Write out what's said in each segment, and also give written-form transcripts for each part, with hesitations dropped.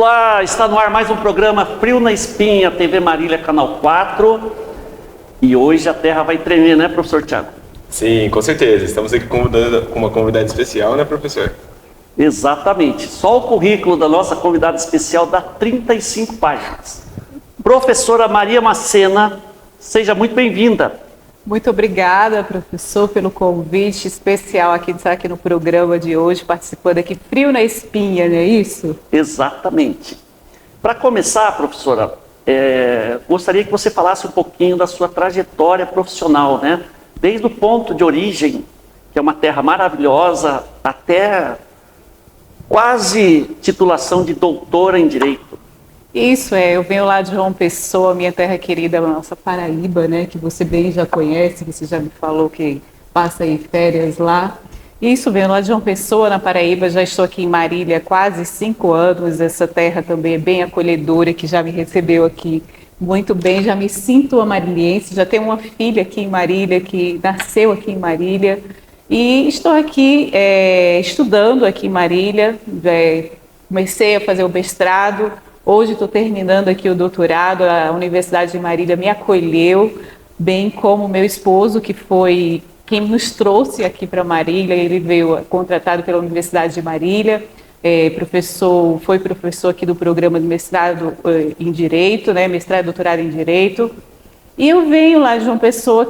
Olá, está no ar mais um programa Frio na Espinha, TV Marília, Canal 4. E hoje a terra vai tremer, né, professor Tiago? Sim, com certeza. Estamos aqui com uma convidada especial, né, professor? Exatamente. Só o currículo da nossa convidada especial dá 35 páginas. Professora Maria Macena, seja muito bem-vinda. Muito obrigada, professor, pelo convite especial aqui de estar aqui no programa de hoje, participando aqui Frio na Espinha, não é isso? Exatamente. Para começar, professora, gostaria que você falasse um pouquinho da sua trajetória profissional, né? Desde o ponto de origem, que é uma terra maravilhosa, até quase titulação de doutora em Direito. Isso eu venho lá de João Pessoa, minha terra querida, a nossa Paraíba, né, que você bem já conhece, você já me falou que passa aí férias lá. Isso, venho lá de João Pessoa, na Paraíba, já estou aqui em Marília há quase 5 anos, essa terra também é bem acolhedora, que já me recebeu aqui muito bem, já me sinto amariliense, já tenho uma filha aqui em Marília, que nasceu aqui em Marília, e estou aqui estudando aqui em Marília, comecei a fazer o mestrado. Hoje estou terminando aqui o doutorado, a Universidade de Marília me acolheu, bem como meu esposo, que foi quem nos trouxe aqui para Marília. Ele veio contratado pela Universidade de Marília, foi professor aqui do programa de mestrado em Direito, né, mestrado e doutorado em Direito. E eu venho lá de João Pessoa,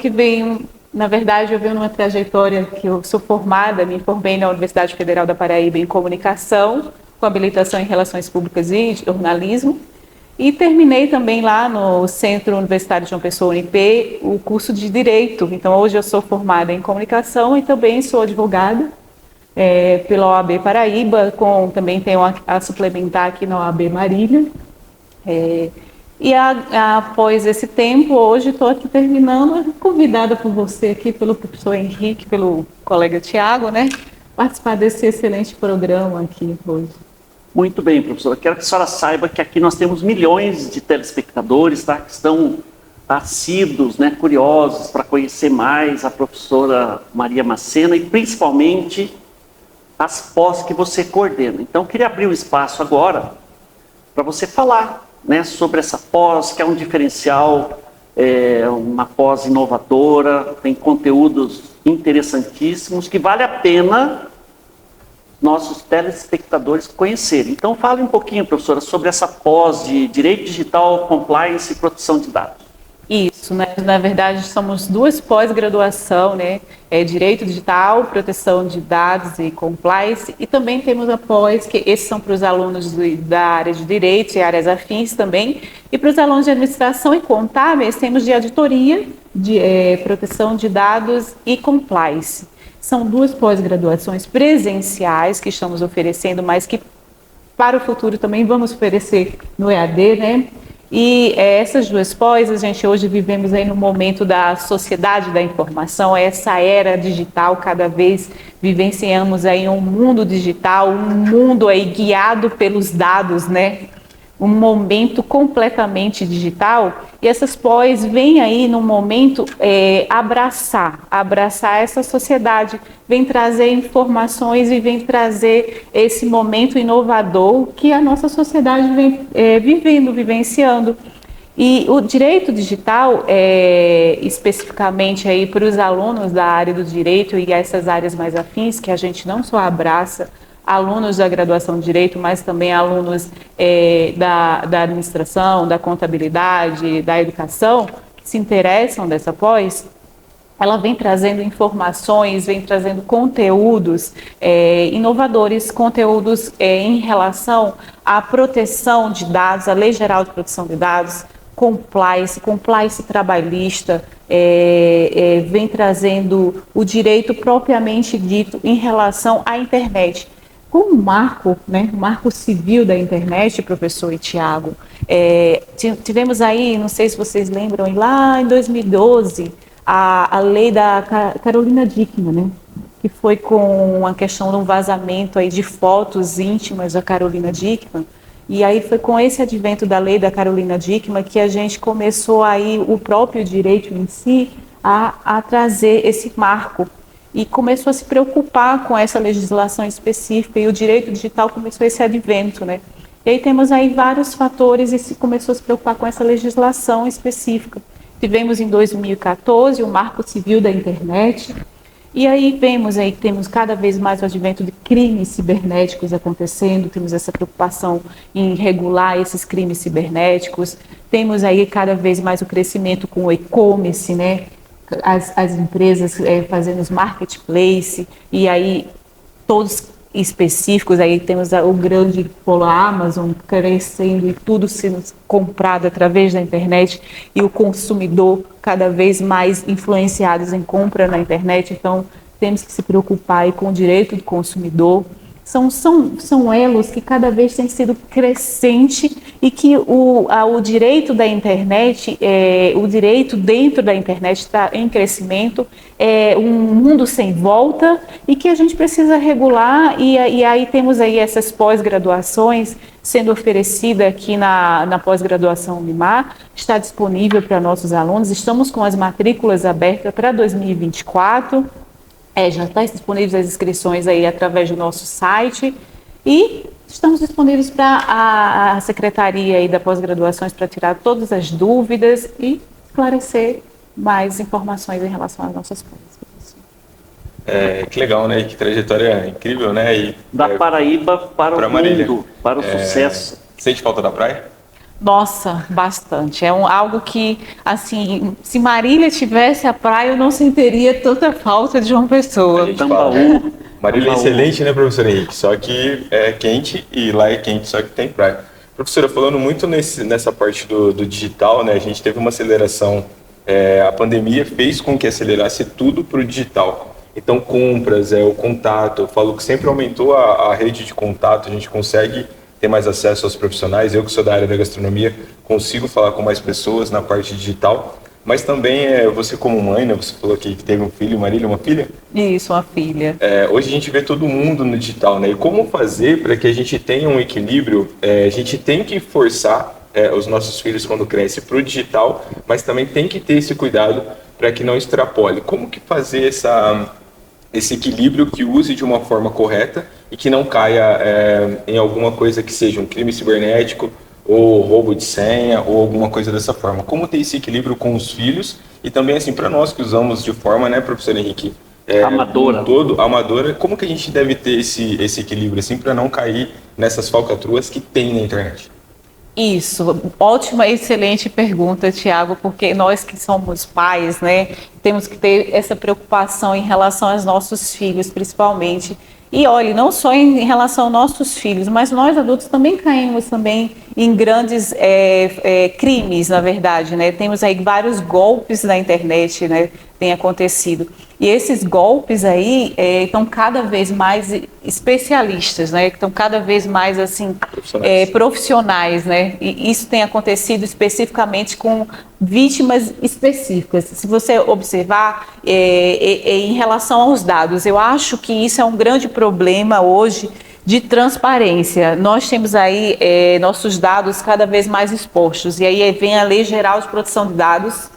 na verdade, eu venho numa trajetória que eu sou formada, me formei na Universidade Federal da Paraíba em Comunicação, com habilitação em Relações Públicas e Jornalismo, e terminei também lá no Centro Universitário de João Pessoa, UNP, o curso de Direito. Então, hoje eu sou formada em Comunicação e também sou advogada pela OAB Paraíba, também tenho a suplementar aqui na OAB Marília. Após esse tempo, hoje estou aqui terminando, convidada por você aqui, pelo professor Henrique, pelo colega Tiago, né, participar desse excelente programa aqui hoje. Muito bem, professora. Quero que a senhora saiba que aqui nós temos milhões de telespectadores, tá, que estão assíduos, né, curiosos para conhecer mais a professora Maria Macena e principalmente as pós que você coordena. Então, eu queria abrir um espaço agora para você falar, né, sobre essa pós, que é um diferencial, uma pós inovadora, tem conteúdos interessantíssimos que vale a pena nossos telespectadores conhecerem. Então, fale um pouquinho, professora, sobre essa pós de Direito Digital, Compliance e Proteção de Dados. Isso, né? Na verdade, somos 2 pós-graduação, né? Direito Digital, Proteção de Dados e Compliance, e também temos a pós, que esses são para os alunos da área de Direito e áreas afins também, e para os alunos de Administração e Contábeis, temos de Auditoria, de Proteção de Dados e Compliance. São 2 pós-graduações presenciais que estamos oferecendo, mas que para o futuro também vamos oferecer no EAD, né? E essas 2 pós, a gente hoje vivemos aí no momento da sociedade da informação, essa era digital, cada vez vivenciamos aí um mundo digital, um mundo aí guiado pelos dados, né? Um momento completamente digital, e essas pós vêm aí no momento abraçar essa sociedade, vem trazer informações e vem trazer esse momento inovador que a nossa sociedade vem vivenciando. E o direito digital, especificamente aí para os alunos da área do direito e essas áreas mais afins, que a gente não só abraça alunos da graduação de Direito, mas também alunos da administração, da contabilidade, da educação, que se interessam dessa pós, ela vem trazendo informações, vem trazendo conteúdos inovadores, conteúdos em relação à proteção de dados, à Lei Geral de Proteção de Dados, compliance trabalhista, vem trazendo o direito propriamente dito em relação à internet. Com o marco, né, o marco civil da internet, professor e Tiago, tivemos aí, não sei se vocês lembram, lá em 2012, a lei da Carolina Dickmann, né, que foi com a questão de um vazamento aí de fotos íntimas da Carolina Dickmann. E aí foi com esse advento da lei da Carolina Dickmann que a gente começou aí, o próprio direito em si, a trazer esse marco e começou a se preocupar com essa legislação específica, e o direito digital começou esse advento, né? E aí temos aí vários fatores e se começou a se preocupar com essa legislação específica. Tivemos em 2014 o Marco Civil da Internet, e aí temos cada vez mais o advento de crimes cibernéticos acontecendo, temos essa preocupação em regular esses crimes cibernéticos, temos aí cada vez mais o crescimento com o e-commerce, né? As empresas fazendo os marketplace, e aí todos específicos, aí temos o grande polo Amazon crescendo e tudo sendo comprado através da internet e o consumidor cada vez mais influenciados em compra na internet, então temos que se preocupar aí com o direito do consumidor. São elos que cada vez têm sido crescente e que o direito da internet, o direito dentro da internet está em crescimento, é um mundo sem volta e que a gente precisa regular e aí temos aí essas pós-graduações sendo oferecida aqui na pós-graduação Unimar, está disponível para nossos alunos, estamos com as matrículas abertas para 2024, já estão disponíveis as inscrições aí através do nosso site e estamos disponíveis para a Secretaria aí da Pós-Graduações para tirar todas as dúvidas e esclarecer mais informações em relação às nossas pós. Que legal, né? Que trajetória incrível, né? E, da Paraíba para o Marília. mundo, para o sucesso. Sente falta da praia? Nossa, bastante. É algo que, assim, se Marília tivesse a praia, eu não sentiria tanta falta de João Pessoa. Tambaú. Marília é excelente, né, professor Henrique? Só que é quente e lá é quente, só que tem praia. Professora, falando muito nessa parte do digital, né, a gente teve uma aceleração, a pandemia fez com que acelerasse tudo para o digital. Então, compras, o contato, eu falo que sempre aumentou a rede de contato, a gente consegue ter mais acesso aos profissionais. Eu que sou da área da gastronomia, consigo falar com mais pessoas na parte digital, mas também você como mãe, né, você falou que teve um filho, Marília, uma filha? Isso, uma filha. Hoje a gente vê todo mundo no digital, né? E como fazer para que a gente tenha um equilíbrio? A gente tem que forçar os nossos filhos quando crescem para o digital, mas também tem que ter esse cuidado para que não extrapole. Como que fazer esse equilíbrio que use de uma forma correta e que não caia em alguma coisa que seja um crime cibernético ou roubo de senha ou alguma coisa dessa forma? Como ter esse equilíbrio com os filhos e também assim para nós que usamos de forma, né, professor Henrique, amadora. Amadora, como que a gente deve ter esse equilíbrio assim para não cair nessas falcatruas que tem na internet? Isso, ótima, excelente pergunta, Tiago, porque nós que somos pais, né, temos que ter essa preocupação em relação aos nossos filhos, principalmente. E olha, não só em relação aos nossos filhos, mas nós adultos também caímos também em grandes crimes, na verdade, né? Temos aí vários golpes na internet, né, tem acontecido. E esses golpes aí estão cada vez mais especialistas, né? Estão cada vez mais assim profissionais, né? E isso tem acontecido especificamente com vítimas específicas. Se você observar em relação aos dados, eu acho que isso é um grande problema hoje de transparência. Nós temos aí nossos dados cada vez mais expostos e aí vem a Lei Geral de Proteção de Dados,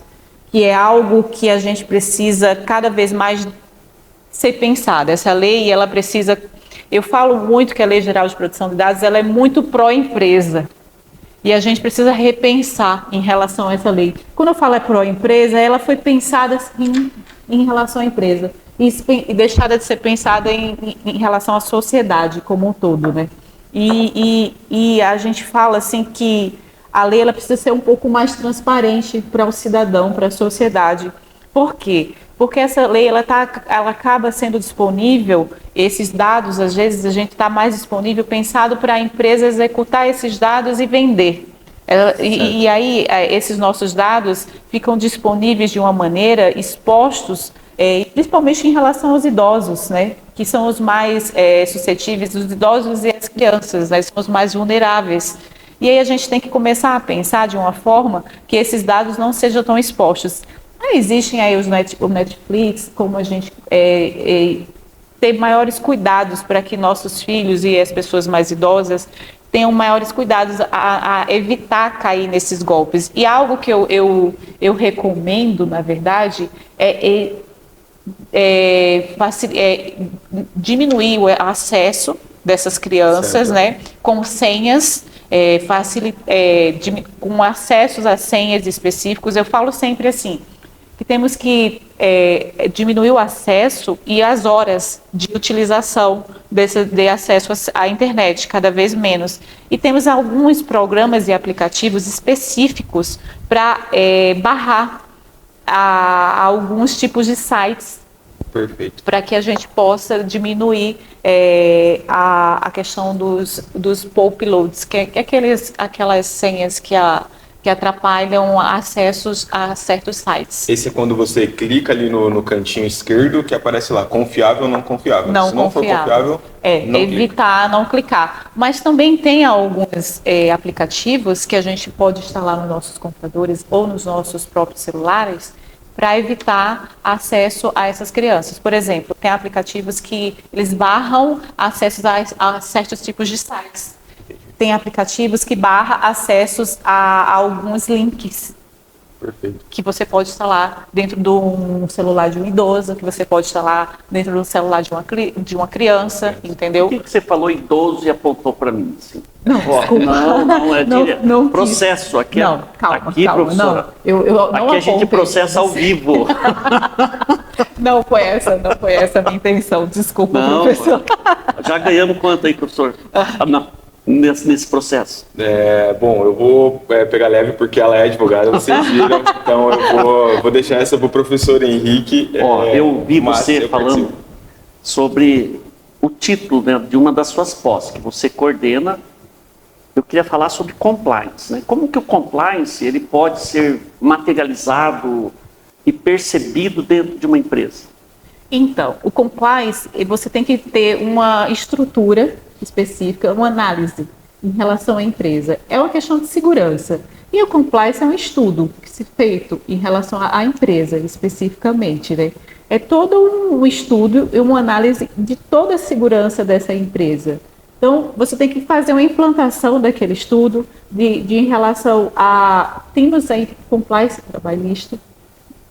que é algo que a gente precisa cada vez mais ser pensada. Essa lei, ela precisa... Eu falo muito que a Lei Geral de Proteção de Dados, ela é muito pró-empresa. E a gente precisa repensar em relação a essa lei. Quando eu falo pró-empresa, ela foi pensada assim, em relação à empresa. E deixada de ser pensada em relação à sociedade como um todo, né? E a gente fala assim que a lei ela precisa ser um pouco mais transparente para o cidadão, para a sociedade. Por quê? Porque essa lei ela acaba sendo disponível, esses dados, às vezes a gente está mais disponível, pensado para a empresa executar esses dados e vender. E aí esses nossos dados ficam disponíveis de uma maneira, expostos, principalmente em relação aos idosos, né? Que são os mais suscetíveis, os idosos e as crianças, né? São os mais vulneráveis. E aí a gente tem que começar a pensar de uma forma que esses dados não sejam tão expostos. Existem aí o Netflix, como a gente ter maiores cuidados para que nossos filhos e as pessoas mais idosas tenham maiores cuidados a evitar cair nesses golpes. E algo que eu recomendo, na verdade, diminuir o acesso dessas crianças, né, com senhas com acessos a senhas específicos. Eu falo sempre assim, que temos que diminuir o acesso e as horas de utilização de acesso à internet, cada vez menos. E temos alguns programas e aplicativos específicos para barrar alguns tipos de sites. Perfeito. Para que a gente possa diminuir a questão dos pulp loads, que é aquelas senhas que atrapalham acessos a certos sites. Esse é quando você clica ali no cantinho esquerdo que aparece lá, confiável ou não confiável. Não Se não for confiável, não evitar não clicar. Mas também tem alguns aplicativos que a gente pode instalar nos nossos computadores ou nos nossos próprios celulares para evitar acesso a essas crianças. Por exemplo, tem aplicativos que eles barram acessos a certos tipos de sites. Tem aplicativos que barram acessos a alguns links. Perfeito. Que você pode instalar dentro de um celular de um idoso, que você pode instalar dentro do celular de uma criança, entendeu? Por que você falou idoso e apontou para mim? Assim? Não, desculpa. Não, é direto. Não processo. Aqui, não, calma, professora. Não, eu não aqui a gente processa ao vivo. Não foi essa a minha intenção. Desculpa, professor. Já ganhamos quanto aí, professor? Não. Nesse processo? Bom, eu vou pegar leve porque ela é advogada, vocês viram, então eu vou deixar essa para o professor Henrique. Eu vi você falando sobre o título, né, de uma das suas pós, que você coordena. Eu queria falar sobre compliance, né? Como que o compliance ele pode ser materializado e percebido dentro de uma empresa? Então, o compliance, você tem que ter uma estrutura específica, uma análise em relação à empresa. É uma questão de segurança. E o compliance é um estudo que se feito em relação à empresa especificamente, né? É todo um estudo e uma análise de toda a segurança dessa empresa. Então, você tem que fazer uma implantação daquele estudo em relação a... Temos aí compliance trabalhista,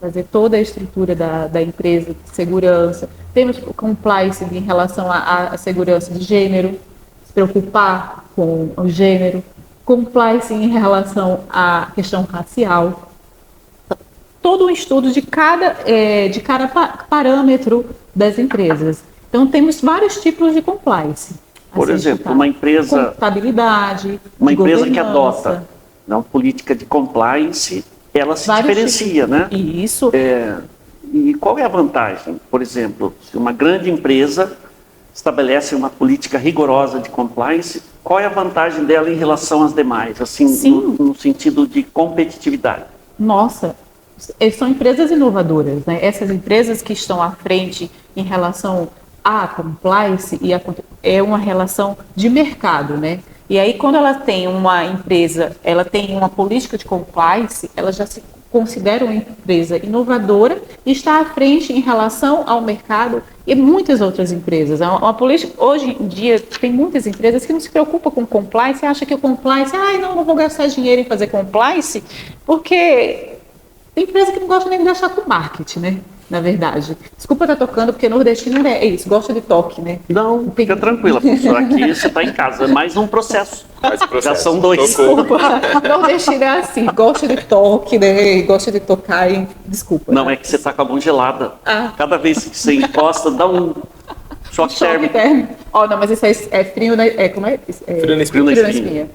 fazer toda a estrutura da empresa de segurança. Temos compliance em relação à segurança de gênero, se preocupar com o gênero. Compliance em relação à questão racial. Todo um estudo de cada parâmetro das empresas. Então, temos vários tipos de compliance. Por exemplo, uma empresa... Contabilidade, uma empresa que adota uma política de compliance, ela se diferencia, né? Isso. E qual é a vantagem? Por exemplo, se uma grande empresa estabelece uma política rigorosa de compliance, qual é a vantagem dela em relação às demais, assim, no sentido de competitividade? Nossa, são empresas inovadoras, né? Essas empresas que estão à frente em relação à compliance é uma relação de mercado, né? E aí, quando ela tem uma empresa, ela tem uma política de compliance, ela já se considera uma empresa inovadora e está à frente em relação ao mercado e muitas outras empresas. Uma política, hoje em dia, tem muitas empresas que não se preocupam com compliance, acha que o compliance, não vou gastar dinheiro em fazer compliance, porque tem empresa que não gosta nem de gastar com marketing, né? Na verdade. Desculpa estar tocando, porque nordestino é isso, gosta de toque, né? Não, fica tranquila, professora. Aqui você está em casa, é mais um processo. Já são dois. Desculpa, nordestino é assim, gosta de toque, né? Gosta de tocar e... Desculpa. Não, é que você está com a mão gelada. Cada vez que você encosta, dá um choque térmico. Não, mas isso é frio, né? Como é? Frio na espinha.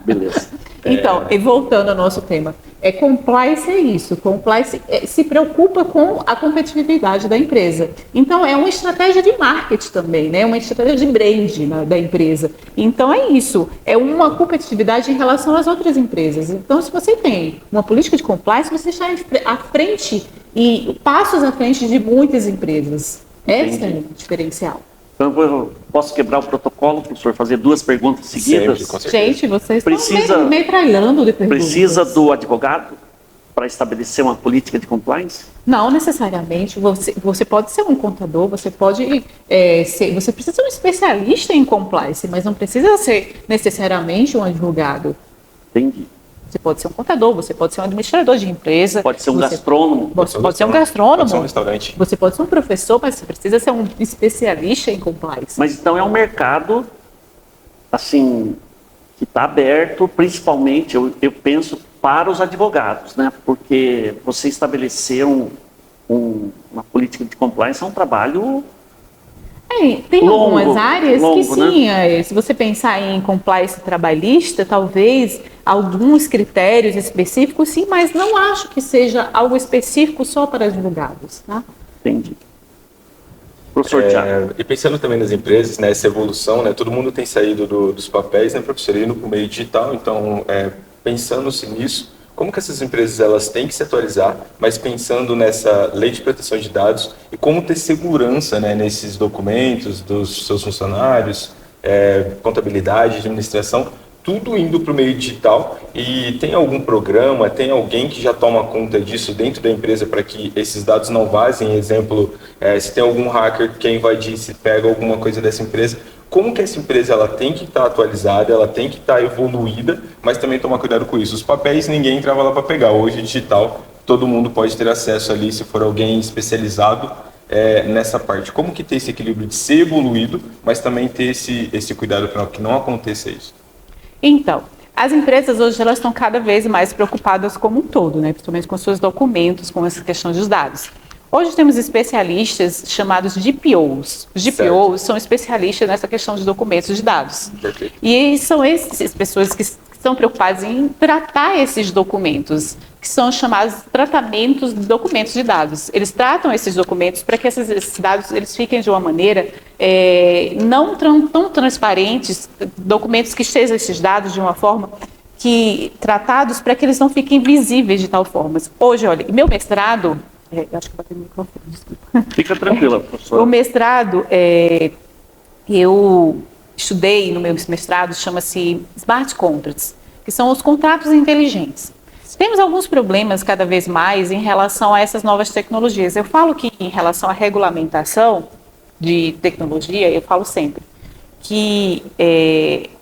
Beleza. Então, e voltando ao nosso tema, compliance é isso. Compliance se preocupa com a competitividade da empresa. Então, é uma estratégia de marketing também, né? Uma estratégia de brand da empresa. Então, é isso. É uma competitividade em relação às outras empresas. Então, se você tem uma política de compliance, você está à frente e passos à frente de muitas empresas. Esse é o diferencial. Então, eu posso quebrar o protocolo, professor, fazer duas perguntas seguidas? Sempre, gente, vocês estão metralhando de perguntas. Precisa do advogado para estabelecer uma política de compliance? Não necessariamente. Você pode ser um contador, você pode você precisa ser um especialista em compliance, mas não precisa ser necessariamente um advogado. Entendi. Você pode ser um contador, você pode ser um administrador de empresa. Pode ser um gastrônomo. Você pode ser um gastrônomo. Pode ser um restaurante. Você pode ser um professor, mas você precisa ser um especialista em compliance. Mas então é um mercado, assim, que está aberto, principalmente, eu penso, para os advogados, né? Porque você estabelecer uma política de compliance é um trabalho tem longo, algumas áreas longo, que sim, se você pensar em compliance trabalhista, talvez alguns critérios específicos, sim, mas não acho que seja algo específico só para advogados, tá? Entendi. Professor Thiago. E pensando também nas empresas, né, essa evolução, né, todo mundo tem saído dos papéis, né, professor, indo para o meio digital, então, pensando-se nisso, como que essas empresas elas têm que se atualizar, mas pensando nessa lei de proteção de dados e como ter segurança, né, nesses documentos dos seus funcionários, contabilidade, administração, tudo indo para o meio digital. E tem algum programa, tem alguém que já toma conta disso dentro da empresa para que esses dados não vazem? Exemplo, se tem algum hacker que invadir, se pega alguma coisa dessa empresa, como que essa empresa ela tem que estar atualizada, ela tem que estar evoluída, mas também tomar cuidado com isso. Os papéis ninguém entrava lá para pegar, hoje digital todo mundo pode ter acesso ali se for alguém especializado nessa parte. Como que ter esse equilíbrio de ser evoluído, mas também ter esse cuidado para que não aconteça isso? Então, as empresas hoje elas estão cada vez mais preocupadas como um todo, né? Principalmente com seus documentos, com essa questão dos dados. Hoje temos especialistas chamados DPOs. Os DPOs são especialistas nessa questão de documentos de dados. Perfeito. E são essas pessoas que estão preocupadas em tratar esses documentos, que são chamados tratamentos de documentos de dados. Eles tratam esses documentos para que esses dados eles fiquem de uma maneira não tão transparentes, documentos que estejam esses dados de uma forma que tratados para que eles não fiquem visíveis de tal forma. Hoje, olha, meu mestrado, acho que bateu no microfone, desculpa. Fica tranquila, professora. O mestrado, eu estudei no meu mestrado, chama-se Smart Contracts, que são os contratos inteligentes. Temos alguns problemas cada vez mais em relação a essas novas tecnologias. Eu falo que em relação à regulamentação de tecnologia, eu falo sempre que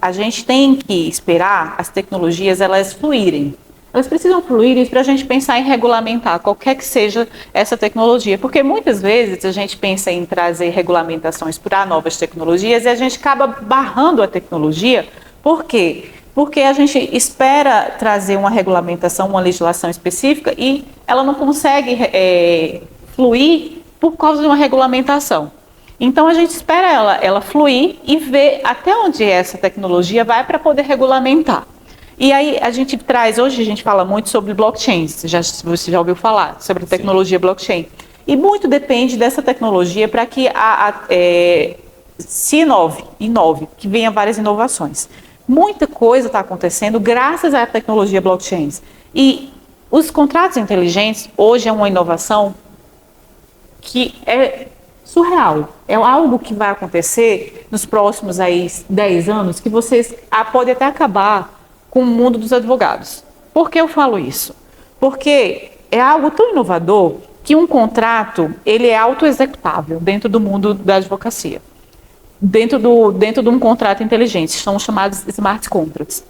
a gente tem que esperar as tecnologias elas fluírem. Elas precisam fluir para a gente pensar em regulamentar qualquer que seja essa tecnologia, porque muitas vezes a gente pensa em trazer regulamentações para novas tecnologias e a gente acaba barrando a tecnologia. Por quê? Porque a gente espera trazer uma regulamentação, uma legislação específica e ela não consegue fluir por causa de uma regulamentação. Então a gente espera ela fluir e ver até onde essa tecnologia vai para poder regulamentar. E aí a gente traz, hoje a gente fala muito sobre blockchain, você já ouviu falar sobre a tecnologia blockchain. E muito depende dessa tecnologia para que se inove, que venha várias inovações. Muita coisa está acontecendo graças à tecnologia blockchain. E os contratos inteligentes hoje é uma inovação que é surreal. É algo que vai acontecer nos próximos 10 anos que vocês podem até acabar com o mundo dos advogados. Por que eu falo isso? Porque é algo tão inovador que um contrato ele é autoexecutável dentro do mundo da advocacia. Dentro de um contrato inteligente, são chamados smart contracts.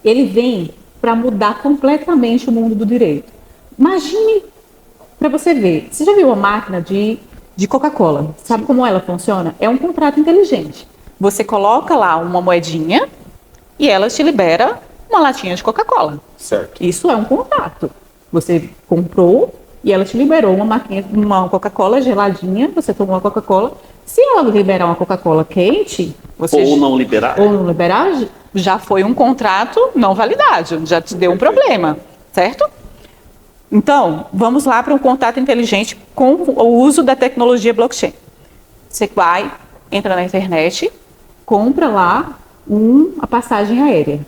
Ele vem para mudar completamente o mundo do direito. Imagine, para você ver, você já viu a máquina de Coca-Cola? Sabe como ela funciona? É um contrato inteligente. Você coloca lá uma moedinha e ela te libera uma latinha de Coca-Cola. Certo. Isso é um contrato. Você comprou e ela te liberou uma Coca-Cola geladinha, você tomou uma Coca-Cola. Se ela liberar uma Coca-Cola quente, ou não liberar, já foi um contrato não validado, já te deu um problema, certo? Então, vamos lá para um contrato inteligente com o uso da tecnologia blockchain. Você entra na internet, compra lá a passagem aérea.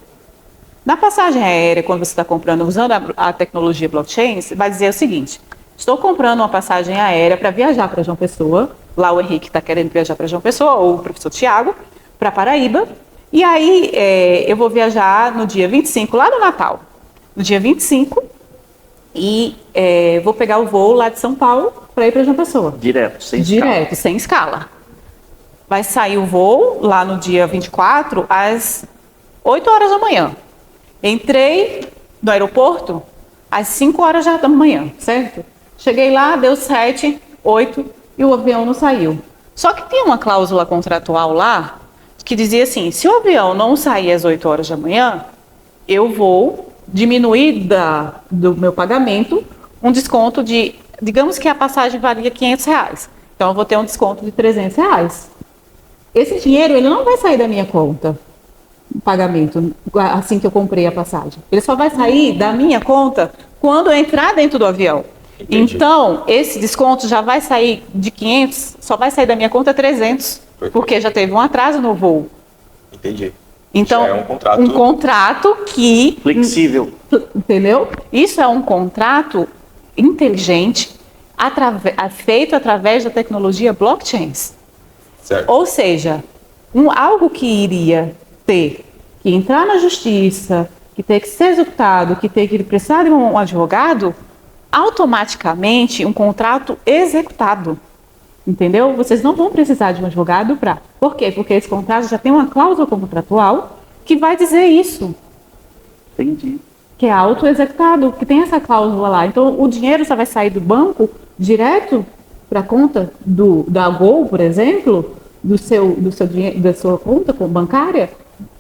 Na passagem aérea, quando você está comprando usando a tecnologia blockchain, você vai dizer o seguinte: estou comprando uma passagem aérea para viajar para João Pessoa. Lá o Henrique está querendo viajar para João Pessoa, ou o professor Tiago, para Paraíba. E aí eu vou viajar no dia 25, lá no Natal. No dia 25, e vou pegar o voo lá de São Paulo para ir para João Pessoa. Direto, sem escala. Vai sair o voo lá no dia 24, às 8 horas da manhã. Entrei no aeroporto às 5 horas da manhã, certo? Cheguei lá, deu 7, 8 e o avião não saiu. Só que tem uma cláusula contratual lá que dizia assim, se o avião não sair às 8 horas da manhã, eu vou diminuir do meu pagamento um desconto de, digamos que a passagem valia R$500, então eu vou ter um desconto de R$300. Esse dinheiro ele não vai sair da minha conta, o pagamento, assim que eu comprei a passagem. Ele só vai sair da minha conta quando eu entrar dentro do avião. Entendi. Então, esse desconto já vai sair de 500, só vai sair da minha conta 300, porque já teve um atraso no voo. Entendi. Então, Já é um contrato que... Flexível. Entendeu? Isso é um contrato inteligente, feito através da tecnologia blockchains. Certo. Ou seja, algo que iria ter que entrar na justiça, que ter que ser executado, que ter que precisar de um advogado, automaticamente um contrato executado. Entendeu? Vocês não vão precisar de um advogado para... Por quê? Porque esse contrato já tem uma cláusula contratual que vai dizer isso. Entendi. Que é auto-executado, que tem essa cláusula lá. Então, o dinheiro só vai sair do banco direto para a conta da Gol, por exemplo, da sua conta bancária,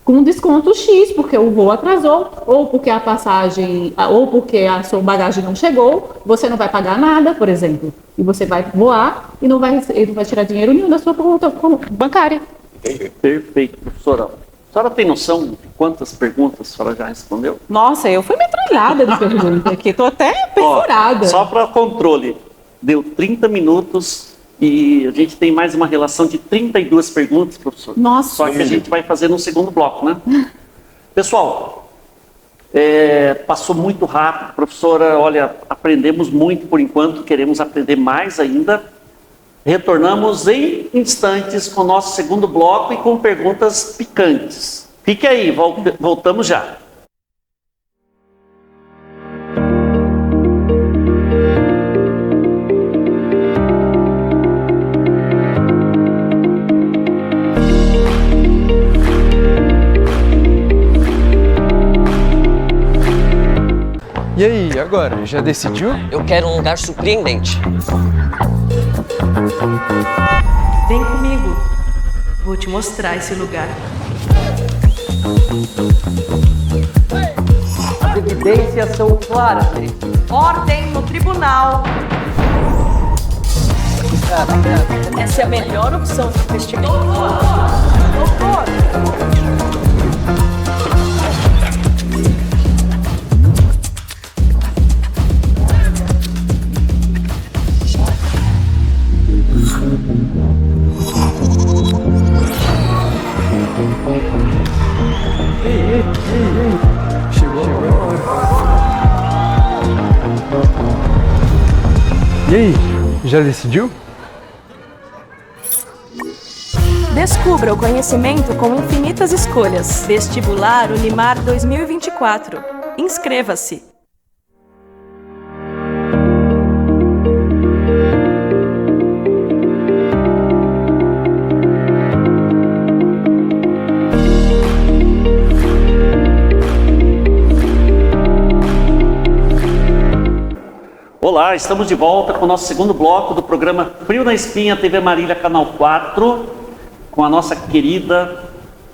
com desconto X, porque o voo atrasou, ou porque a passagem, ou porque a sua bagagem não chegou, você não vai pagar nada, por exemplo. E você vai voar e não vai tirar dinheiro nenhum da sua conta bancária. Entendi. Perfeito, professora. A senhora tem noção de quantas perguntas a senhora já respondeu? Nossa, eu fui metralhada de perguntas aqui, estou até perfurada. Ó, só para controle, deu 30 minutos e a gente tem mais uma relação de 32 perguntas, professor. Nossa. Só que a gente vai fazer no segundo bloco, né? Pessoal, passou muito rápido, professora, olha, aprendemos muito por enquanto, queremos aprender mais ainda. Retornamos em instantes com o nosso segundo bloco e com perguntas picantes. Fique aí, voltamos já. E aí, agora? Já decidiu? Eu quero um lugar surpreendente. Vem comigo. Vou te mostrar esse lugar. As evidências são claras. Ordem no tribunal. Essa é a melhor opção de investimento. Doutor! Chegou a hora. E aí, já decidiu? Descubra o conhecimento com infinitas escolhas. Vestibular Unimar 2024. Inscreva-se. Olá, estamos de volta com o nosso segundo bloco do programa Frio na Espinha, TV Marília, Canal 4, com a nossa querida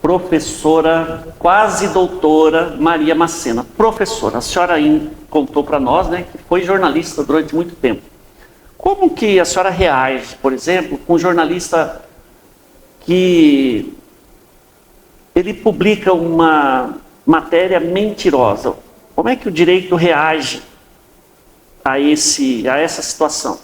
professora, quase doutora, Maria Macena. Professora, a senhora aí contou para nós, né, que foi jornalista durante muito tempo. Como que a senhora reage, por exemplo, com um jornalista que ele publica uma matéria mentirosa? Como é que o direito reage a essa situação?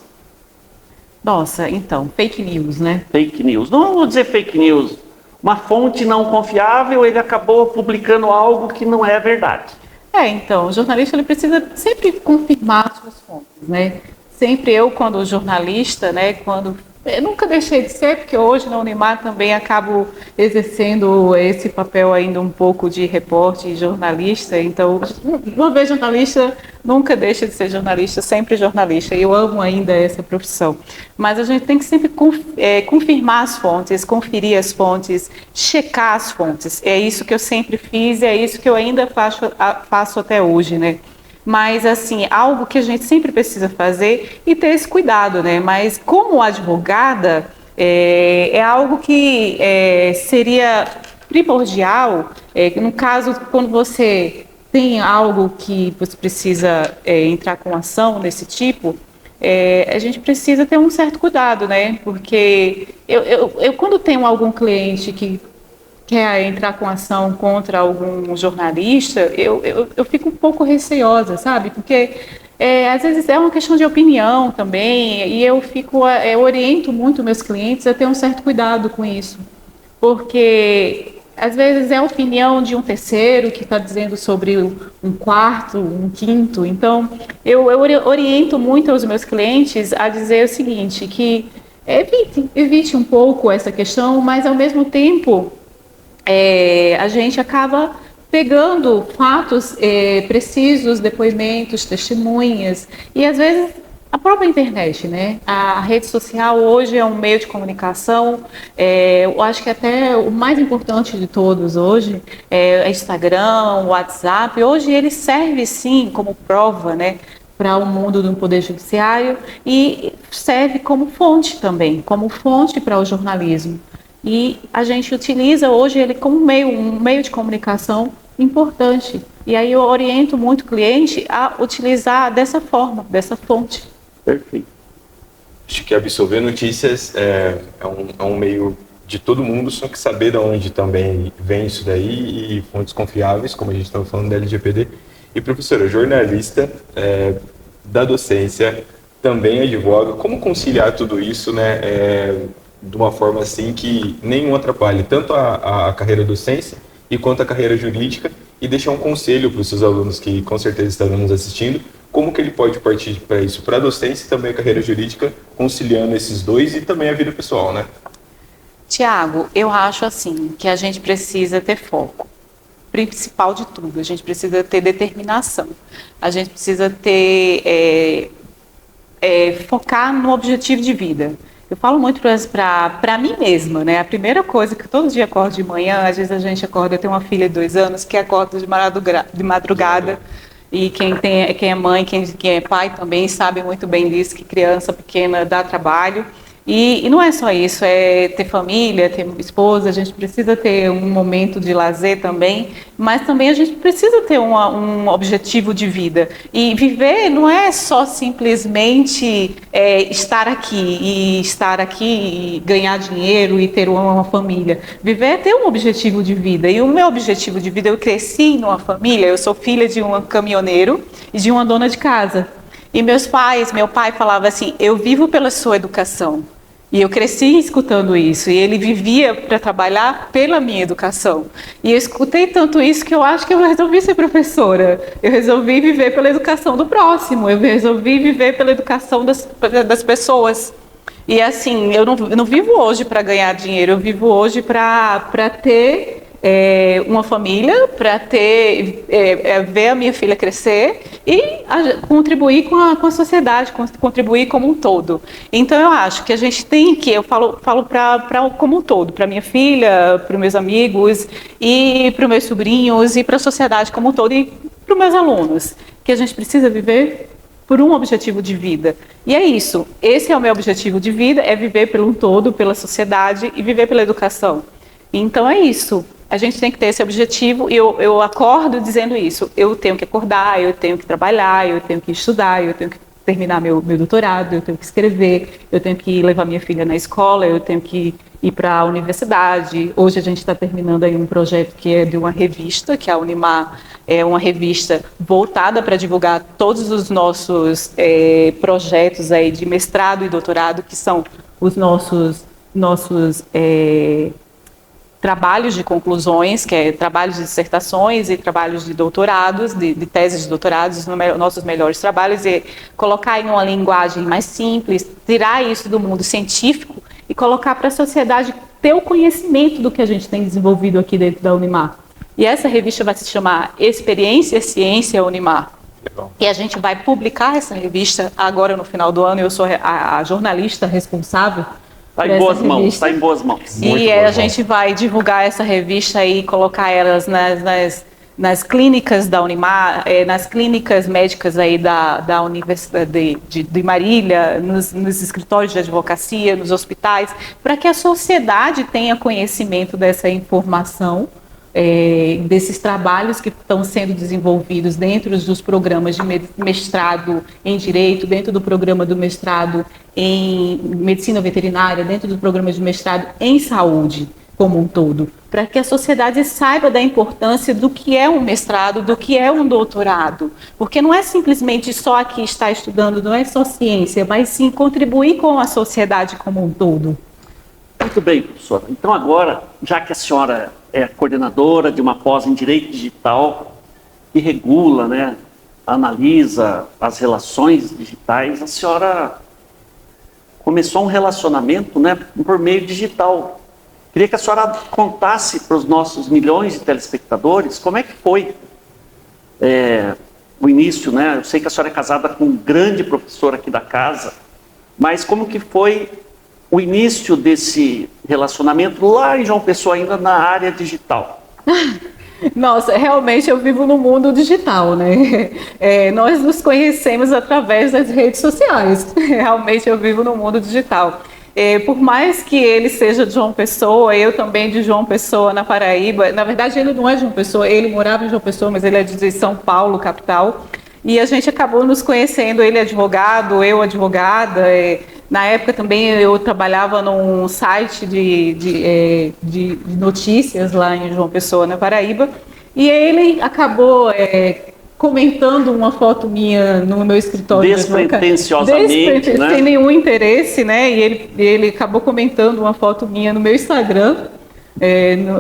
Nossa, então, fake news, né? Fake news. Não vou dizer fake news. Uma fonte não confiável, ele acabou publicando algo que não é verdade. Então, o jornalista ele precisa sempre confirmar as suas fontes, né? Sempre eu, quando jornalista, né, eu nunca deixei de ser, porque hoje na Unimar também acabo exercendo esse papel ainda um pouco de repórter e jornalista. Então, uma vez jornalista, nunca deixa de ser jornalista, sempre jornalista. E eu amo ainda essa profissão. Mas a gente tem que sempre confirmar as fontes, conferir as fontes, checar as fontes. É isso que eu sempre fiz e é isso que eu ainda faço até hoje, né? Mas, assim, algo que a gente sempre precisa fazer e ter esse cuidado, né? Mas, como advogada, é algo que seria primordial, no caso, quando você tem algo que você precisa entrar com ação desse tipo, a gente precisa ter um certo cuidado, né? Porque eu quando tenho algum cliente que quer entrar com ação contra algum jornalista, eu fico um pouco receosa, sabe? Porque às vezes é uma questão de opinião também, e eu oriento muito meus clientes a ter um certo cuidado com isso, porque às vezes é a opinião de um terceiro que está dizendo sobre um quarto, um quinto. Então, eu oriento muito aos meus clientes a dizer o seguinte, que evite um pouco essa questão, mas ao mesmo tempo a gente acaba pegando fatos precisos, depoimentos, testemunhas, e às vezes a própria internet, né? A rede social hoje é um meio de comunicação, eu acho que até o mais importante de todos hoje é o Instagram, o WhatsApp. Hoje ele serve sim como prova, né, para o mundo do Poder Judiciário, e serve como fonte também, como fonte para o jornalismo. E a gente utiliza hoje ele como um meio de comunicação importante. E aí eu oriento muito o cliente a utilizar dessa forma, dessa fonte. Perfeito. Acho que absorver notícias é um meio de todo mundo, só que saber de onde também vem isso daí, e fontes confiáveis, como a gente estava falando da LGPD. E professora, jornalista da docência, também advoga, como conciliar tudo isso, né, de uma forma assim que nenhum atrapalhe tanto a carreira docência e quanto a carreira jurídica, e deixar um conselho para os seus alunos que com certeza estarão nos assistindo, como que ele pode partir para isso, para a docência e também a carreira jurídica, conciliando esses dois e também a vida pessoal, né? Tiago, eu acho assim, que a gente precisa ter foco, principal de tudo, a gente precisa ter determinação, a gente precisa ter, focar no objetivo de vida. Eu falo muito para mim mesma, né? A primeira coisa que todo dia acordo de manhã, às vezes a gente acorda, eu tenho uma filha de 2 anos que acorda de madrugada, e quem é mãe, quem é pai também sabe muito bem disso, que criança pequena dá trabalho. E não é só isso, é ter família, ter esposa, a gente precisa ter um momento de lazer também, mas também a gente precisa ter um objetivo de vida. E viver não é só simplesmente estar aqui e ganhar dinheiro e ter uma família. Viver é ter um objetivo de vida. E o meu objetivo de vida, eu cresci numa família, eu sou filha de um caminhoneiro e de uma dona de casa. E meu pai falava assim, eu vivo pela sua educação. E eu cresci escutando isso, e ele vivia para trabalhar pela minha educação. E eu escutei tanto isso que eu acho que eu resolvi ser professora. Eu resolvi viver pela educação do próximo, eu resolvi viver pela educação das pessoas. E assim, eu não vivo hoje para ganhar dinheiro, eu vivo hoje para ter uma família, para ver a minha filha crescer e contribuir com a sociedade, contribuir como um todo. Então eu acho que a gente tem que, eu falo como um todo, para minha filha, para os meus amigos e para os meus sobrinhos e para a sociedade como um todo e para os meus alunos, que a gente precisa viver por um objetivo de vida. E é isso, esse é o meu objetivo de vida, é viver pelo um todo, pela sociedade e viver pela educação. Então é isso. A gente tem que ter esse objetivo, e eu acordo dizendo isso. Eu tenho que acordar, eu tenho que trabalhar, eu tenho que estudar, eu tenho que terminar meu doutorado, eu tenho que escrever, eu tenho que levar minha filha na escola, eu tenho que ir para a universidade. Hoje a gente está terminando aí um projeto que é de uma revista, que é a Unimar, é uma revista voltada para divulgar todos os nossos projetos aí de mestrado e doutorado, que são os nossos trabalhos de conclusões, que é trabalhos de dissertações e trabalhos de doutorados, de teses de doutorados, nossos melhores trabalhos, e colocar em uma linguagem mais simples, tirar isso do mundo científico e colocar para a sociedade ter o conhecimento do que a gente tem desenvolvido aqui dentro da Unimar. E essa revista vai se chamar Experiência Ciência Unimar. Legal. E a gente vai publicar essa revista agora no final do ano. Eu sou a jornalista responsável. Está em boas mãos, está em boas mãos. E a gente vai divulgar essa revista e colocar elas nas clínicas da Unimar, nas clínicas médicas aí da Universidade de Marília, nos escritórios de advocacia, nos hospitais, para que a sociedade tenha conhecimento dessa informação, desses trabalhos que estão sendo desenvolvidos dentro dos programas de mestrado em Direito, dentro do programa do mestrado em Medicina Veterinária, dentro do programa de mestrado em Saúde como um todo, para que a sociedade saiba da importância do que é um mestrado, do que é um doutorado, porque não é simplesmente só aqui estar estudando, não é só ciência, mas sim contribuir com a sociedade como um todo. Muito bem, professora. Então agora, já que a senhora é coordenadora de uma pós em Direito Digital que regula, né, analisa as relações digitais, a senhora começou um relacionamento, né, por meio digital. Queria que a senhora contasse para os nossos milhões de telespectadores como é que foi o início, né? Eu sei que a senhora é casada com um grande professor aqui da casa, mas como que foi o início desse relacionamento lá em João Pessoa, ainda na área digital? Nossa, realmente eu vivo no mundo digital, né? Nós nos conhecemos através das redes sociais. Realmente eu vivo no mundo digital. Por mais que ele seja de João Pessoa, eu também de João Pessoa, na Paraíba. Na verdade, ele não é de João Pessoa, ele morava em João Pessoa, mas ele é de São Paulo, capital. E a gente acabou nos conhecendo, ele é advogado, eu advogada. Na época também eu trabalhava num site de notícias lá em João Pessoa, na Paraíba. E ele acabou comentando uma foto minha no meu escritório. Despretensiosamente, né? Sem nenhum interesse, né? E ele acabou comentando uma foto minha no meu Instagram,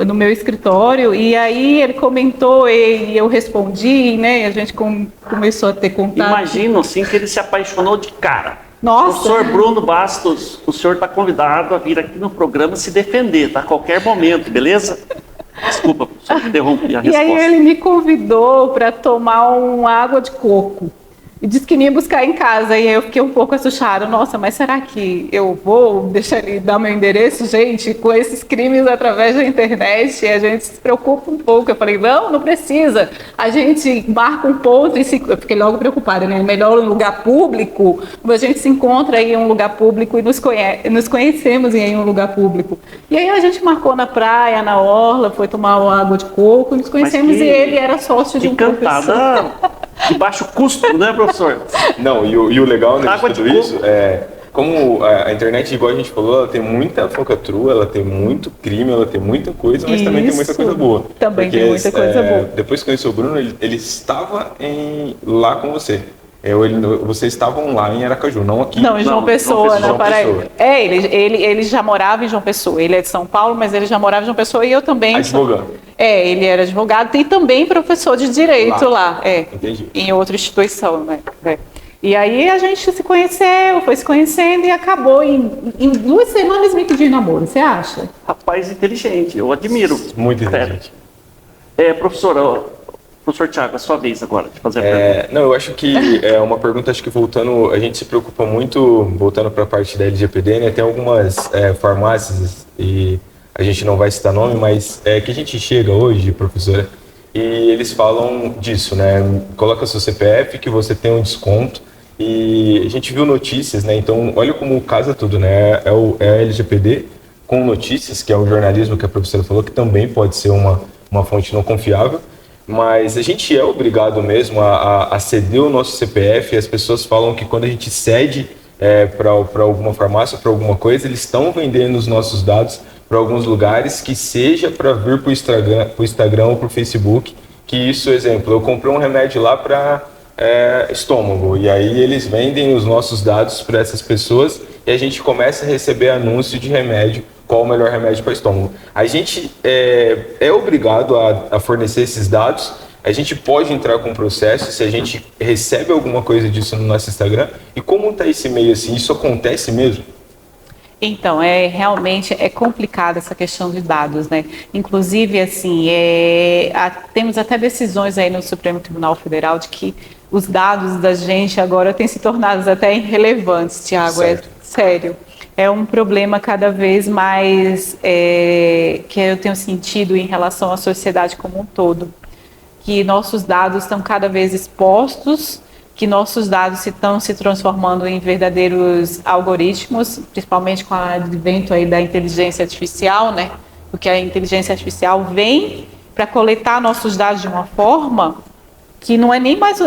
no meu escritório, e aí ele comentou e eu respondi, né? E a gente começou a ter contato. Imagino, assim, que ele se apaixonou de cara. Nossa. Professor Bruno Bastos, o senhor está convidado a vir aqui no programa se defender, tá? A qualquer momento, beleza? Desculpa, professor, interrompi a resposta. E aí ele me convidou para tomar uma água de coco. E disse que me ia buscar em casa, e aí eu fiquei um pouco assustada. Nossa, mas será que eu vou deixar ele dar meu endereço? Gente, com esses crimes através da internet, a gente se preocupa um pouco. Eu falei, não precisa. A gente marca um ponto, eu fiquei logo preocupada, né? Melhor um lugar público, a gente se encontra em um lugar público e nos conhecemos em um lugar público. E aí a gente marcou na praia, na orla, foi tomar uma água de coco, nos conhecemos e ele era sócio de um professor. De baixo custo, né, professor? Não, e o legal, né, de tudo isso como a internet, igual a gente falou, ela tem muita falcatrua, ela tem muito crime, ela tem muita coisa, mas também tem muita coisa boa. Também tem muita coisa boa. Depois que conheci o Bruno, ele estava lá com você. Vocês estavam lá em Aracaju, não aqui. Não, em João Pessoa, na Paraíba. Ele já morava em João Pessoa. Ele é de São Paulo, mas ele já morava em João Pessoa e eu também. Advogado. Ele era advogado e também professor de Direito lá. Entendi. Em outra instituição, né? E aí a gente se conheceu, foi se conhecendo e acabou em 2 semanas me pedindo namoro, você acha? Rapaz inteligente, eu admiro. Muito inteligente. Professor Thiago, é a sua vez agora de fazer a pergunta. Não, eu acho que é uma pergunta, acho que voltando, a gente se preocupa muito, voltando para a parte da LGPD, né? Tem algumas farmácias, e a gente não vai citar nome, mas que a gente chega hoje, professora, e eles falam disso, né? Coloca seu CPF que você tem um desconto, e a gente viu notícias, né? Então, olha como casa tudo, né? É a LGPD com notícias, que é o jornalismo que a professora falou, que também pode ser uma fonte não confiável. Mas a gente é obrigado mesmo a ceder o nosso CPF, e as pessoas falam que quando a gente cede para alguma farmácia, para alguma coisa, eles estão vendendo os nossos dados para alguns lugares, que seja para vir para o Instagram ou para o Facebook, que isso, exemplo, eu comprei um remédio lá para estômago, e aí eles vendem os nossos dados para essas pessoas, e a gente começa a receber anúncio de remédio, qual o melhor remédio para estômago. A gente é obrigado a fornecer esses dados, a gente pode entrar com processo se a gente recebe alguma coisa disso no nosso Instagram. E como está esse meio assim? Isso acontece mesmo? Então, realmente é complicada essa questão de dados, né? Inclusive, assim, temos até decisões aí no Supremo Tribunal Federal de que os dados da gente agora têm se tornado até irrelevantes, Thiago. Certo. Sério. É um problema cada vez mais que eu tenho sentido em relação à sociedade como um todo. que nossos dados estão cada vez expostos, que nossos dados estão se transformando em verdadeiros algoritmos, principalmente com o advento aí da inteligência artificial, né? Porque a inteligência artificial vem para coletar nossos dados de uma forma que não é nem mais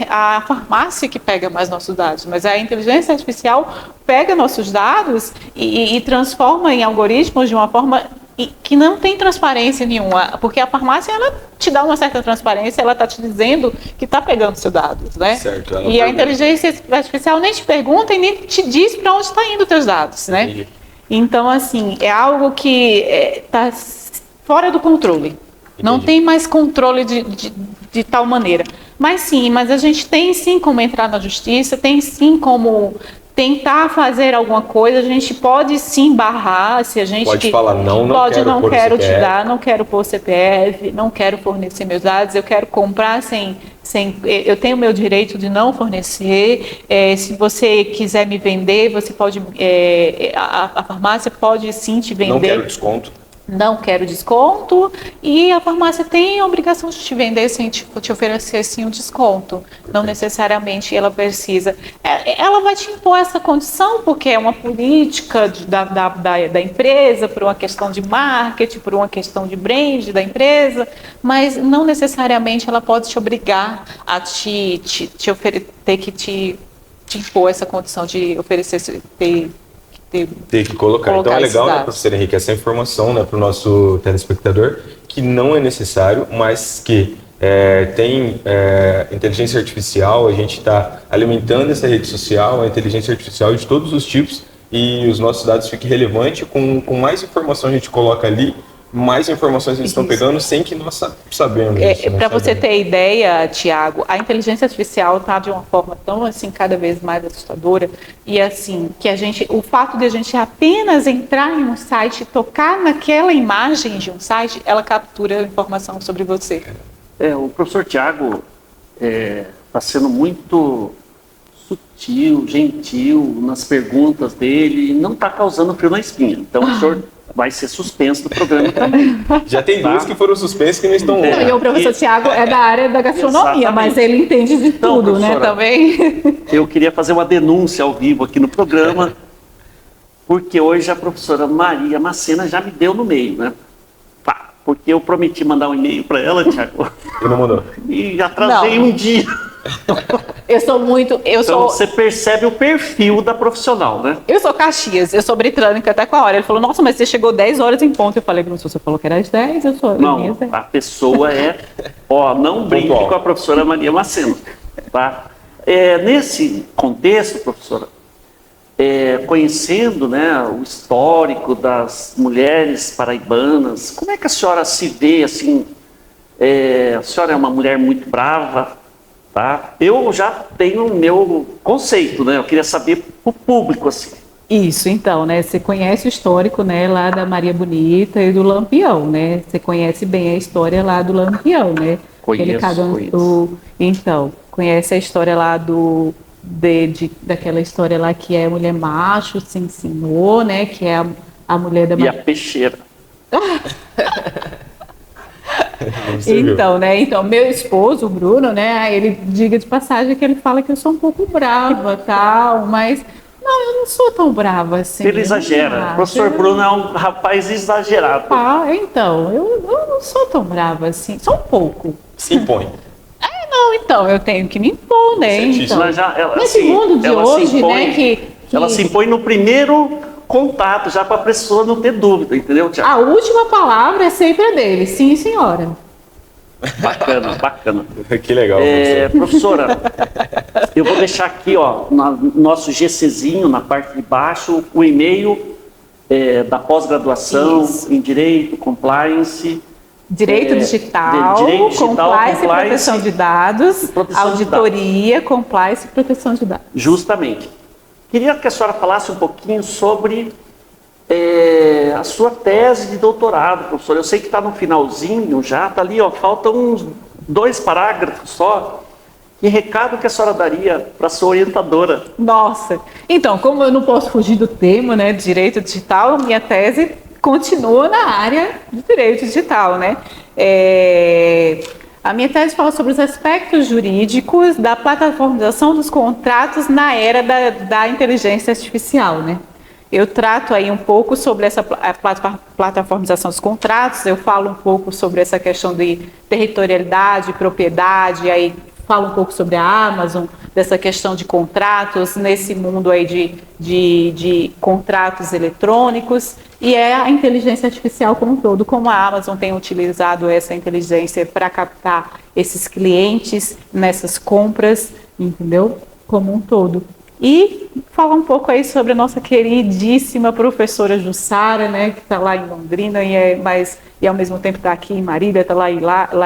a farmácia que pega mais nossos dados, mas a inteligência artificial pega nossos dados e transforma em algoritmos de uma forma que não tem transparência nenhuma, porque a farmácia ela te dá uma certa transparência, ela está te dizendo que está pegando seus dados, né? Certo, e a inteligência artificial nem te pergunta e nem te diz para onde está indo os teus dados, né? Entendi. Então, assim, é algo que está fora do controle. Não tem mais controle de tal maneira. Mas a gente tem sim como entrar na justiça, tem sim como tentar fazer alguma coisa, a gente pode sim barrar, se a gente... Pode falar, não quero te dar, não quero pôr CPF, não quero fornecer meus dados, eu quero comprar sem eu tenho o meu direito de não fornecer, se você quiser me vender, você pode, a farmácia pode sim te vender. Não quero desconto. Não quero desconto, e a farmácia tem a obrigação de te vender sem te oferecer sim um desconto. Não necessariamente ela precisa. Ela vai te impor essa condição porque é uma política da empresa, por uma questão de marketing, por uma questão de brand da empresa, mas não necessariamente ela pode te obrigar a ter que te impor essa condição de oferecer Tem que colocar. Então é legal, né, professor Henrique, essa informação, né, para o nosso telespectador, que não é necessário, mas que tem inteligência artificial, a gente está alimentando essa rede social, a inteligência artificial de todos os tipos, e os nossos dados fiquem relevantes, com mais informação a gente coloca ali, mais informações eles estão pegando sem que nós sabemos. Para você ter ideia, Tiago, a inteligência artificial está de uma forma tão assim cada vez mais assustadora e assim que o fato de a gente apenas entrar em um site, tocar naquela imagem de um site, ela captura informação sobre você. O professor Tiago está sendo muito sutil, gentil nas perguntas dele e não está causando frio na espinha. Então o senhor vai ser suspenso do programa também. Já tem duas que foram suspensas que não estão lá. E o professor Tiago é da área da gastronomia, Exatamente. mas ele entende de tudo, né, também. Eu queria fazer uma denúncia ao vivo aqui no programa, porque hoje a professora Maria Macena já me deu no meio, né? Porque eu prometi mandar um e-mail para ela, Tiago. E não mandou. E atrasei um dia. Então você percebe o perfil da profissional, né? Eu sou Caxias, eu sou britânica até com a hora. Ele falou, nossa, mas você chegou 10 horas em ponto. Eu falei, você falou que era às 10, eu sou. Não, a pessoa não brinque com a professora Maria Macena, tá? Nesse contexto, professora, conhecendo, né, o histórico das mulheres paraibanas, como é que a senhora se vê, assim, a senhora é uma mulher muito brava, tá? Eu já tenho o meu conceito, né? Eu queria saber para o público, assim. Isso, então, né? Você conhece o histórico, né, lá da Maria Bonita e do Lampião, né? Você conhece bem a história lá do Lampião, né? Conheço. Então, conhece a história lá daquela história lá que é a mulher macho se ensinou, né? Que é a mulher da... E a peixeira. Então, né? Então, meu esposo, o Bruno, né? Ele, diga de passagem, que ele fala que eu sou um pouco brava, tal, mas não, eu não sou tão brava assim. Ele exagera. O professor Bruno é um rapaz exagerado. Então, eu não sou tão brava assim, só um pouco. Se impõe. Não, então, eu tenho que me impor, né? Então, nesse mundo de hoje, né? Ela se impõe no primeiro contato, já para a pessoa não ter dúvida, entendeu, Tiago? A última palavra é sempre a dele, sim, senhora. Bacana. Que legal. Professora, eu vou deixar aqui, no nosso GCzinho, na parte de baixo, o e-mail da pós-graduação em Direito, Compliance. Direito digital, compliance e proteção de dados, auditoria, compliance e proteção de dados. Justamente. Queria que a senhora falasse um pouquinho sobre a sua tese de doutorado, professor. Eu sei que está no finalzinho já, está ali, faltam uns 2 parágrafos só. Que recado que a senhora daria para a sua orientadora? Nossa, então, como eu não posso fugir do tema, né, de direito digital, minha tese continua na área de direito digital, né? A minha tese fala sobre os aspectos jurídicos da plataformização dos contratos na era da inteligência artificial, né? Eu trato aí um pouco sobre essa plataformização dos contratos, eu falo um pouco sobre essa questão de territorialidade, propriedade, aí falo um pouco sobre a Amazon, dessa questão de contratos, nesse mundo aí de contratos eletrônicos, e a inteligência artificial como um todo, como a Amazon tem utilizado essa inteligência para captar esses clientes nessas compras, entendeu? Como um todo. E falar um pouco aí sobre a nossa queridíssima professora Jussara, né, que está lá em Londrina e ao mesmo tempo está aqui em Marília, está lá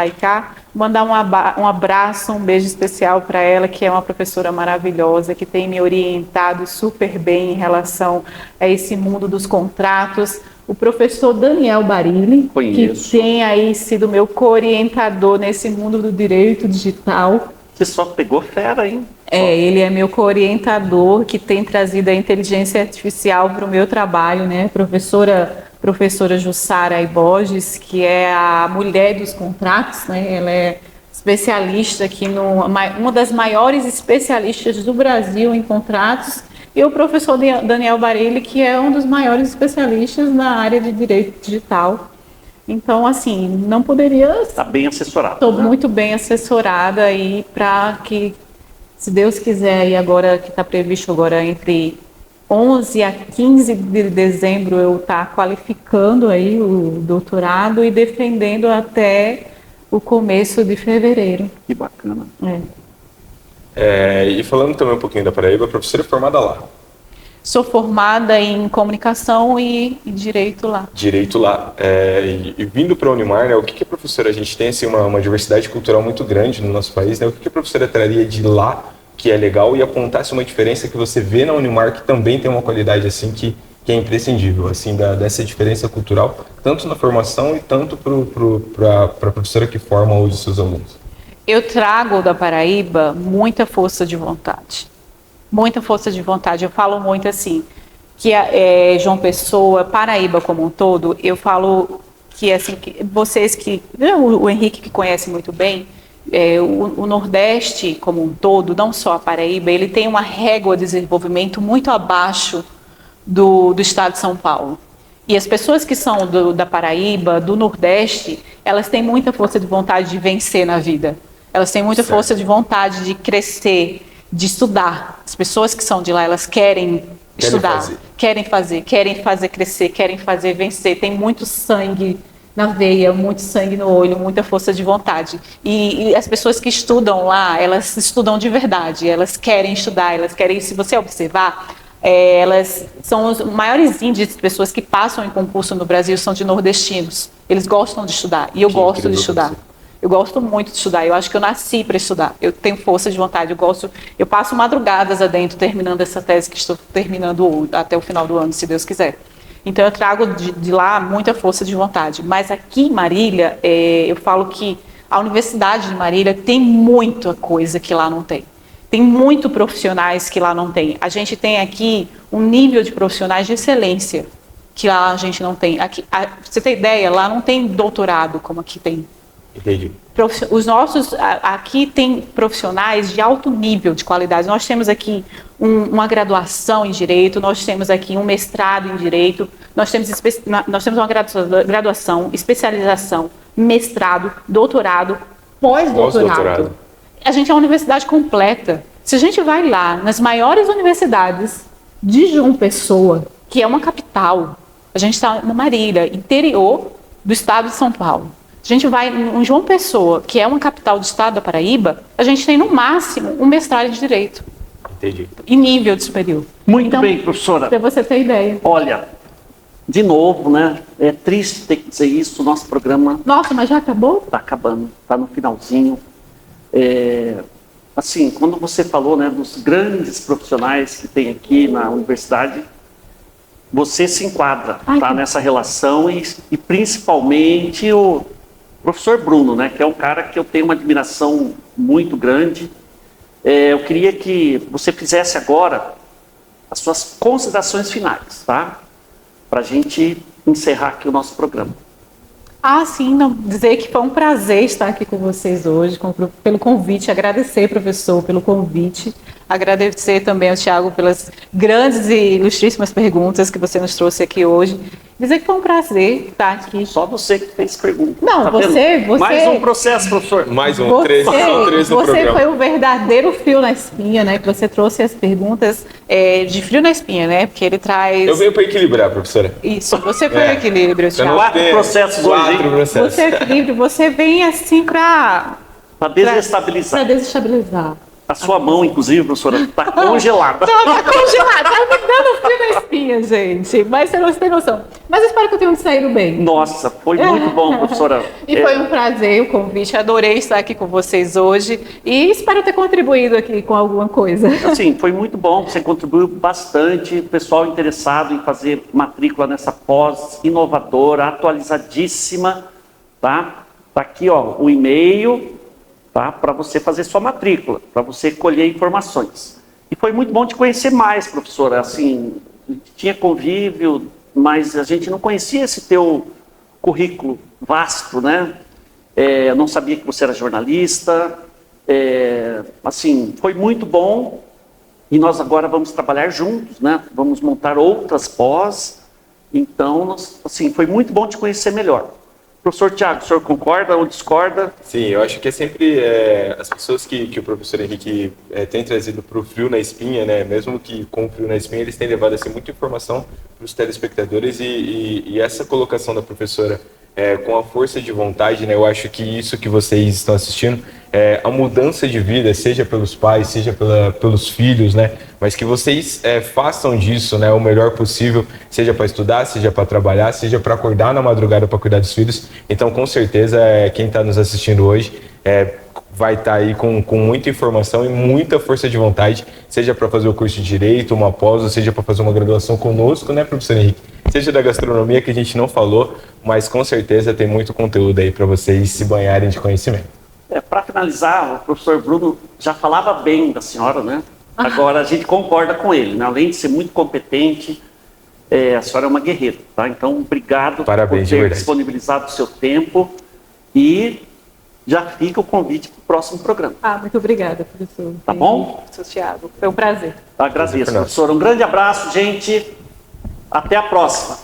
e cá. Mandar um abraço, um beijo especial para ela, que é uma professora maravilhosa, que tem me orientado super bem em relação a esse mundo dos contratos. O professor Daniel Barilli, que tem aí sido meu co-orientador nesse mundo do direito digital. Você só pegou fera, hein? Ele é meu co-orientador, que tem trazido a inteligência artificial para o meu trabalho, né? Professora Jussara Borges, que é a mulher dos contratos, né? Ela é especialista aqui, uma das maiores especialistas do Brasil em contratos, e o professor Daniel Barilli, que é um dos maiores especialistas na área de direito digital. Então, assim, não poderia... Está bem assessorada. Estou muito bem assessorada aí para que, se Deus quiser, aí agora que está previsto agora entre 11 a 15 de dezembro eu estar qualificando aí o doutorado e defendendo até o começo de fevereiro. Que bacana. E falando também um pouquinho da Paraíba, a professora é formada lá. Sou formada em comunicação e direito lá. Direito lá. E vindo para a Unimar, né, o que a professora, a gente tem assim, uma diversidade cultural muito grande no nosso país, né, o que a professora traria de lá que é legal e apontasse uma diferença que você vê na Unimar que também tem uma qualidade assim que é imprescindível, assim, dessa diferença cultural, tanto na formação e tanto para a professora que forma os seus alunos? Eu trago da Paraíba muita força de vontade. Muita força de vontade. Eu falo muito assim, que João Pessoa, Paraíba como um todo, eu falo que, assim, que vocês que... O Henrique que conhece muito bem, o Nordeste como um todo, não só a Paraíba, ele tem uma régua de desenvolvimento muito abaixo do estado de São Paulo. E as pessoas que são da Paraíba, do Nordeste, elas têm muita força de vontade de vencer na vida. Elas têm muita força de vontade de crescer, de estudar. As pessoas que são de lá, elas querem estudar, querem fazer crescer, querem fazer vencer. Tem muito sangue na veia, muito sangue no olho, muita força de vontade. E as pessoas que estudam lá, elas estudam de verdade, elas querem estudar, elas querem, se você observar, elas são os maiores índices de pessoas que passam em concurso no Brasil são de nordestinos. Eles gostam de estudar, e eu gosto de estudar. Eu gosto muito de estudar, eu acho que eu nasci para estudar, eu tenho força de vontade, eu passo madrugadas adentro terminando essa tese que estou terminando até o final do ano, se Deus quiser. Então eu trago de lá muita força de vontade, mas aqui em Marília, eu falo que a Universidade de Marília tem muita coisa que lá não tem. Tem muito profissionais que lá não tem. A gente tem aqui um nível de profissionais de excelência que lá a gente não tem. Aqui, pra você ter ideia, lá não tem doutorado como aqui tem. Entendi. Os nossos, aqui tem profissionais de alto nível de qualidade. Nós temos aqui uma graduação em Direito, nós temos aqui um mestrado em Direito, nós temos uma graduação, especialização, mestrado, doutorado, pós-doutorado. A gente é uma universidade completa. Se a gente vai lá nas maiores universidades de João Pessoa, que é uma capital, a gente está na Marília, interior do estado de São Paulo. A gente vai em João Pessoa, que é uma capital do estado da Paraíba, a gente tem no máximo um mestrado de Direito. Entendi. Em nível de superior. Muito então, bem, professora. Para você ter ideia. Olha, de novo, né? É triste ter que dizer isso, o nosso programa... Nossa, mas já acabou? Está acabando, está no finalzinho. Assim, quando você falou, né, dos grandes profissionais que tem aqui na universidade, você se enquadra, tá, nessa relação e principalmente o professor Bruno, né, que é um cara que eu tenho uma admiração muito grande. Eu queria que você fizesse agora as suas considerações finais, tá? Para a gente encerrar aqui o nosso programa. Ah, sim, não, dizer que foi um prazer estar aqui com vocês hoje, pelo convite, agradecer, professor, pelo convite, agradecer também ao Thiago pelas grandes e ilustríssimas perguntas que você nos trouxe aqui hoje. Dizer que foi um prazer estar aqui. Só você que fez pergunta. Não, tá você... Mais um processo, professor. Mais um Você, 3 no você programa. foi o verdadeiro fio na espinha, né? Que você trouxe as perguntas de fio na espinha, né? Porque ele traz... Eu venho para equilibrar, professora. Isso, você foi o equilíbrio, Pra não Thiago. Quatro ter processos hoje, hein? 4 processos. Você é o equilíbrio, você vem assim para Para desestabilizar. desestabilizar. A sua mão, inclusive, professora, está congelada. Não, tá congelado, tá me dando fio na espinha, gente. Mas você não tem noção. Mas eu espero que eu tenha saído bem. Nossa, foi muito bom, professora. E foi um prazer o convite, adorei estar aqui com vocês hoje e espero ter contribuído aqui com alguma coisa. Assim, foi muito bom, você contribuiu bastante, o pessoal interessado em fazer matrícula nessa pós inovadora, atualizadíssima, tá? Tá aqui, ó, o e-mail, tá? Para você fazer sua matrícula, para você colher informações. E foi muito bom te conhecer mais, professora, assim, tinha convívio, mas a gente não conhecia esse teu currículo vasto, né? Eu não sabia que você era jornalista, assim, foi muito bom e nós agora vamos trabalhar juntos, né? Vamos montar outras pós, então, assim, foi muito bom te conhecer melhor. Professor Thiago, o senhor concorda ou discorda? Sim, eu acho que é sempre as pessoas que o professor Henrique tem trazido para o frio na espinha, né? Mesmo que com o frio na espinha, eles têm levado assim, muita informação para os telespectadores e essa colocação da professora com a força de vontade, né? Eu acho que isso que vocês estão assistindo a mudança de vida, seja pelos pais, seja pelos filhos, né? Mas que vocês façam disso, né, o melhor possível, seja para estudar, seja para trabalhar, seja para acordar na madrugada para cuidar dos filhos. Então, com certeza, quem está nos assistindo hoje vai estar aí com muita informação e muita força de vontade, seja para fazer o curso de Direito, uma pós, ou seja para fazer uma graduação conosco, né, professor Henrique? Seja da gastronomia, que a gente não falou, mas com certeza tem muito conteúdo aí para vocês se banharem de conhecimento. Para finalizar, o professor Bruno já falava bem da senhora, né? Agora a gente concorda com ele, né? Além de ser muito competente, a senhora é uma guerreira, tá? Então, obrigado Parabéns, por ter disponibilizado o seu tempo e já fica o convite para o próximo programa. Muito obrigada, professor. Tá bom? Professor Thiago, foi um prazer. Agradeço, professor. Um grande abraço, gente. Até a próxima.